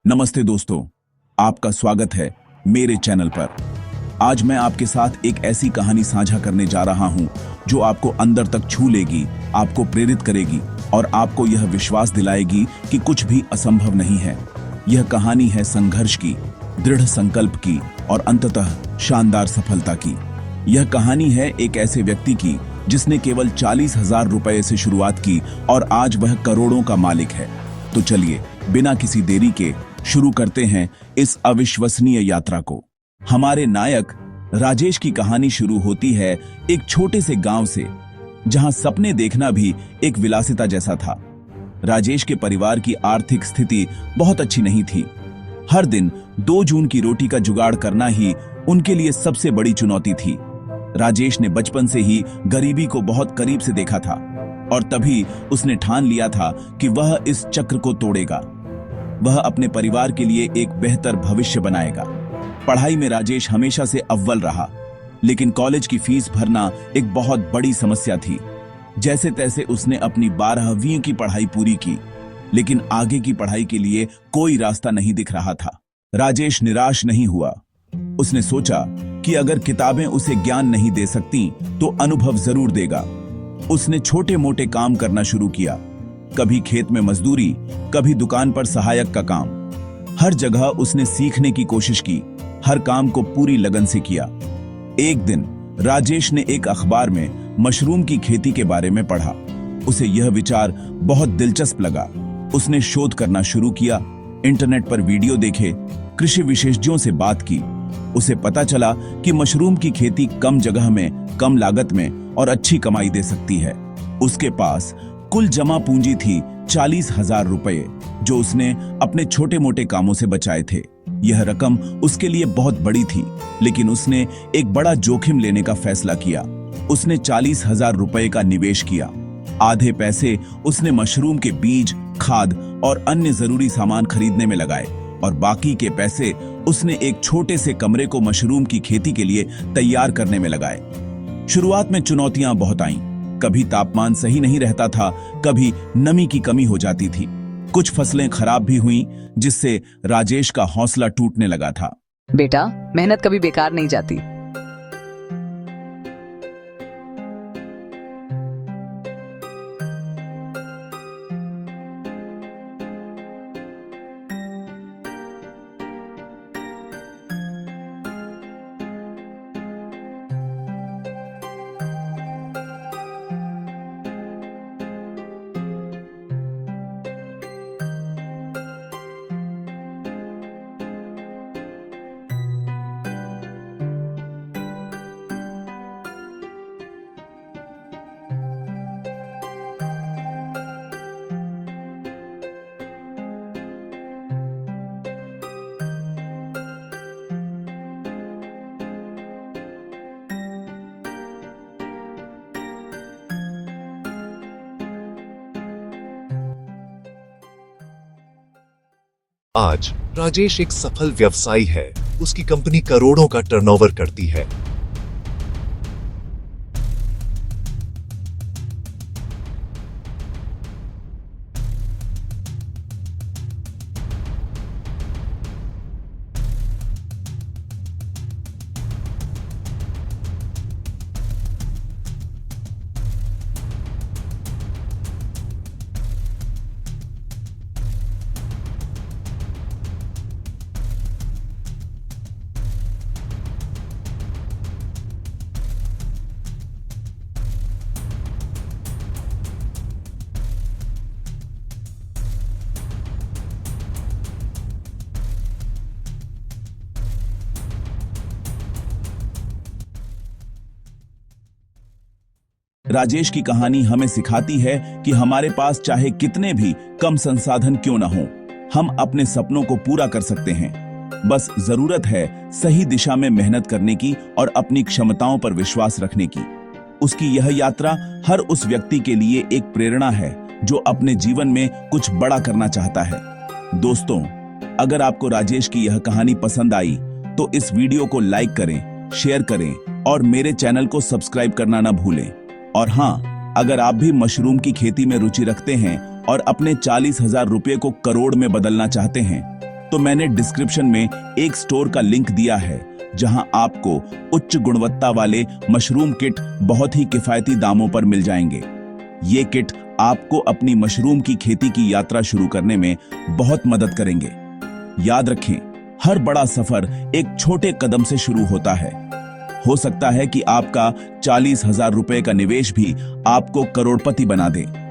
नमस्ते दोस्तों, आपका स्वागत है मेरे चैनल पर। आज मैं आपके साथ एक ऐसी कहानी साझा करने जा रहा हूं जो आपको अंदर तक छू लेगी, आपको प्रेरित करेगी और आपको यह विश्वास दिलाएगी कि कुछ भी असंभव नहीं है। यह कहानी है संघर्ष की, दृढ़ संकल्प की और अंततः शानदार सफलता की। यह कहानी है एक ऐसे व्यक्ति की जिसने केवल 40,000 रुपए से शुरुआत की और आज वह करोड़ों का मालिक है। तो चलिए बिना किसी देरी के शुरू करते हैं इस अविश्वसनीय यात्रा को। हमारे नायक राजेश की कहानी शुरू होती है एक छोटे से गांव से, जहां सपने देखना भी एक विलासिता जैसा था। राजेश के परिवार की आर्थिक स्थिति बहुत अच्छी नहीं थी। हर दिन 2 जून की रोटी का जुगाड़ करना ही उनके लिए सबसे बड़ी चुनौती थी। राजेश ने बचपन से ही गरीबी को बहुत करीब से देखा था और तभी उसने ठान लिया था कि वह इस चक्र को तोड़ेगा। वह अपने परिवार के लिए एक बेहतर भविष्य बनाएगा। पढ़ाई में राजेश हमेशा से अव्वल रहा, लेकिन कॉलेज की फीस भरना एक बहुत बड़ी समस्या थी। जैसे तैसे उसने अपनी 12वीं की पढ़ाई पूरी की, लेकिन आगे की पढ़ाई के लिए कोई रास्ता नहीं दिख रहा था। राजेश निराश नहीं हुआ। उसने सोचा कि अगर किताबें उसे ज्ञान नहीं दे सकती तो अनुभव जरूर देगा। उसने छोटे मोटे काम करना शुरू किया, कभी खेत में मजदूरी, कभी दुकान पर सहायक का काम। हर जगह उसने सीखने की कोशिश की, हर काम को पूरी लगन से किया। एक दिन राजेश ने एक अखबार में मशरूम की खेती के बारे में पढ़ा। उसे यह विचार बहुत दिलचस्प लगा। उसने शोध करना शुरू किया, इंटरनेट पर वीडियो देखे, कृषि विशेषज्ञों से बात की। उसे पता चला कि मशरूम की खेती कम जगह में, कम लागत में और अच्छी कमाई दे सकती है। उसके पास कुल जमा पूंजी थी 40,000 रुपए, जो उसने अपने छोटे मोटे कामों से बचाए थे। यह रकम उसके लिए बहुत बड़ी थी, लेकिन उसने एक बड़ा जोखिम लेने का फैसला किया। उसने 40,000 रुपए का निवेश किया। आधे पैसे उसने मशरूम के बीज, खाद और अन्य जरूरी सामान खरीदने में लगाए और बाकी के पैसे उसने एक छोटे से कमरे को मशरूम की खेती के लिए तैयार करने में लगाए। शुरुआत में चुनौतियां बहुत आईं। कभी तापमान सही नहीं रहता था, कभी नमी की कमी हो जाती थी। कुछ फसलें खराब भी हुईं, जिससे राजेश का हौसला टूटने लगा था। बेटा, मेहनत कभी बेकार नहीं जाती। आज राजेश एक सफल व्यवसायी है। उसकी कंपनी करोड़ों का टर्नओवर करती है। राजेश की कहानी हमें सिखाती है कि हमारे पास चाहे कितने भी कम संसाधन क्यों न हो, हम अपने सपनों को पूरा कर सकते हैं। बस जरूरत है सही दिशा में मेहनत करने की और अपनी क्षमताओं पर विश्वास रखने की। उसकी यह यात्रा हर उस व्यक्ति के लिए एक प्रेरणा है जो अपने जीवन में कुछ बड़ा करना चाहता है। दोस्तों, अगर आपको राजेश की यह कहानी पसंद आई तो इस वीडियो को लाइक करें, शेयर करें और मेरे चैनल को सब्सक्राइब करना न भूलें। और हाँ, अगर आप भी मशरूम की खेती में रुचि रखते हैं और अपने 40,000 रुपये को करोड़ में बदलना चाहते हैं तो मैंने डिस्क्रिप्शन में एक स्टोर का लिंक दिया है जहां आपको उच्च गुणवत्ता वाले मशरूम किट बहुत ही किफायती दामों पर मिल जाएंगे। ये किट आपको अपनी मशरूम की खेती की यात्रा शुरू करने में बहुत मदद करेंगे। याद रखें, हर बड़ा सफर एक छोटे कदम से शुरू होता है। हो सकता है कि आपका 40,000 रुपए का निवेश भी आपको करोड़पति बना दे।